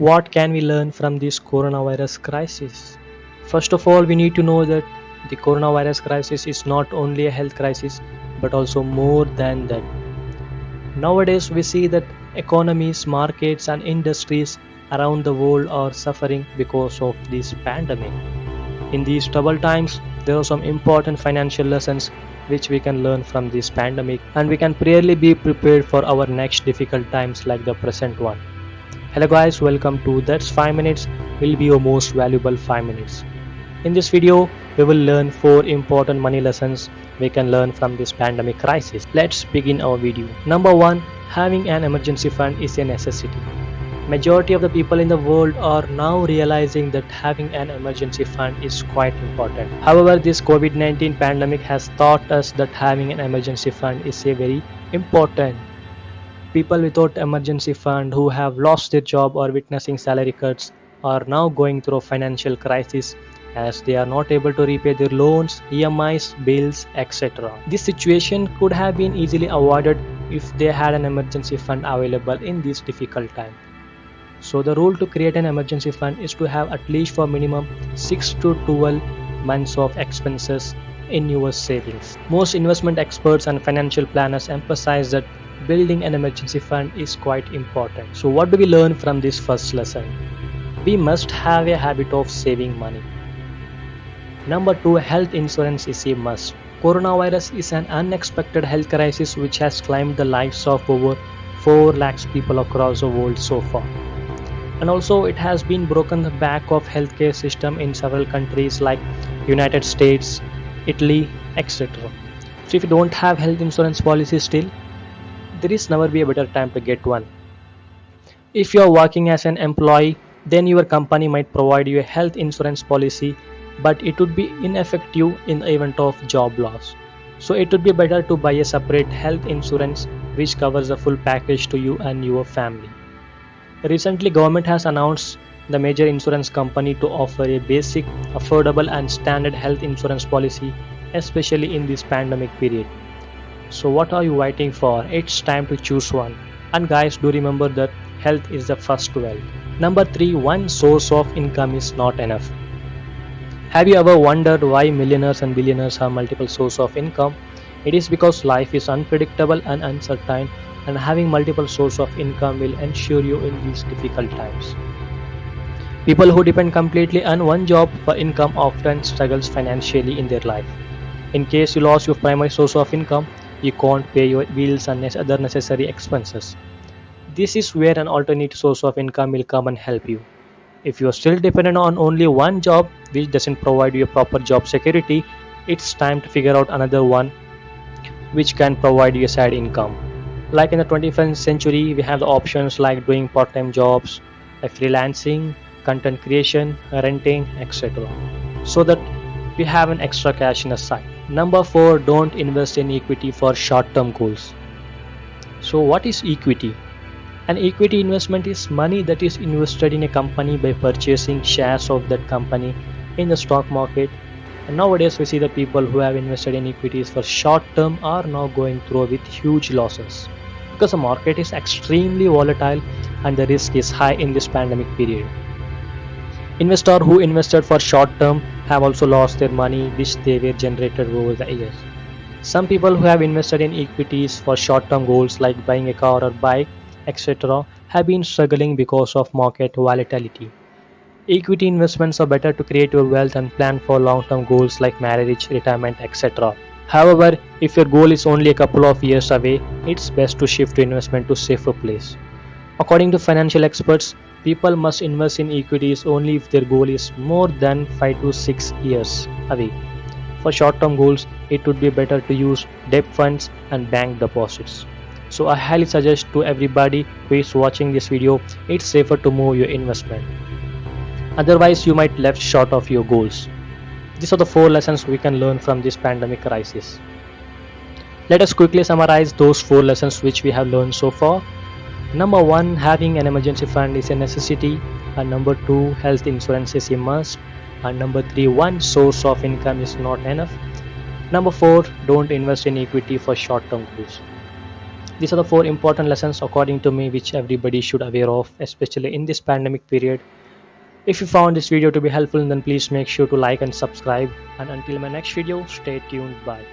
What can we learn from this coronavirus crisis? First of all, we need to know that the coronavirus crisis is not only a health crisis but also more than that. Nowadays, we see that economies, markets, and industries around the world are suffering because of this pandemic. In these troubled times, there are some important financial lessons which we can learn from this pandemic, and we can really be prepared for our next difficult times like the present one. Hello guys, welcome to That's 5 Minutes will be your most valuable 5 minutes. In this video, we will learn 4 important money lessons we can learn from this pandemic crisis. Let's begin our video. Number 1, having an emergency fund is a necessity. Majority of the people in the world are now realizing that having an emergency fund is quite important. However, this COVID-19 pandemic has taught us that having an emergency fund is a very important. People without emergency fund who have lost their job or witnessing salary cuts are now going through a financial crisis as they are not able to repay their loans, EMIs, bills, etc. This situation could have been easily avoided if they had an emergency fund available in this difficult time. So the rule to create an emergency fund is to have at least for minimum 6 to 12 months of expenses in your savings. Most investment experts and financial planners emphasize that building an emergency fund is quite important. So what do we learn from this first lesson? We must have a habit of saving money. Number 2, health insurance is a must. Coronavirus is an unexpected health crisis which has claimed the lives of over 4 lakhs people across the world so far. And also it has been broken the back of healthcare system in several countries like United States, Italy, etc. So if you don't have health insurance policy still, there is never be a better time to get one. If you are working as an employee, then your company might provide you a health insurance policy, but it would be ineffective in the event of job loss. So it would be better to buy a separate health insurance which covers the full package to you and your family. Recently, government has announced the major insurance company to offer a basic, affordable and standard health insurance policy, especially in this pandemic period. So what are you waiting for? It's time to choose one. And guys, do remember that health is the first wealth. Number 3, one source of income is not enough. Have you ever wondered why millionaires and billionaires have multiple sources of income? It is because life is unpredictable and uncertain, and having multiple sources of income will ensure you in these difficult times. People who depend completely on one job for income often struggles financially in their life. In case you lost your primary source of income, you can't pay your bills and other necessary expenses. This is where an alternate source of income will come and help you. If you are still dependent on only one job which doesn't provide you a proper job security, it's time to figure out another one which can provide you a side income. Like in the 21st century, we have the options like doing part-time jobs, like freelancing, content creation, renting, etc. So that we have an extra cash in the side. Number 4, don't invest in equity for short-term goals. So what is equity? An equity investment is money that is invested in a company by purchasing shares of that company in the stock market. And nowadays we see the people who have invested in equities for short term are now going through with huge losses because the market is extremely volatile and the risk is high in this pandemic period. Investors who invested for short term have also lost their money which they were generated over the years. Some people who have invested in equities for short term goals like buying a car or bike, etc., have been struggling because of market volatility. Equity investments are better to create your wealth and plan for long-term goals like marriage, retirement, etc. However, if your goal is only a couple of years away, it's best to shift your investment to safer place. According to financial experts, people must invest in equities only if their goal is more than 5 to 6 years away. For short-term goals, it would be better to use debt funds and bank deposits. So I highly suggest to everybody who is watching this video, it's safer to move your investment. Otherwise, you might left short of your goals. These are the 4 lessons we can learn from this pandemic crisis. Let us quickly summarize those 4 lessons which we have learned so far. Number 1, having an emergency fund is a necessity. And number 2, health insurance is a must. And number 3, one source of income is not enough. Number 4, don't invest in equity for short-term goals. These are the four important lessons according to me which everybody should aware of, especially in this pandemic period. If you found this video to be helpful, then please make sure to like and subscribe. And until my next video, stay tuned. Bye.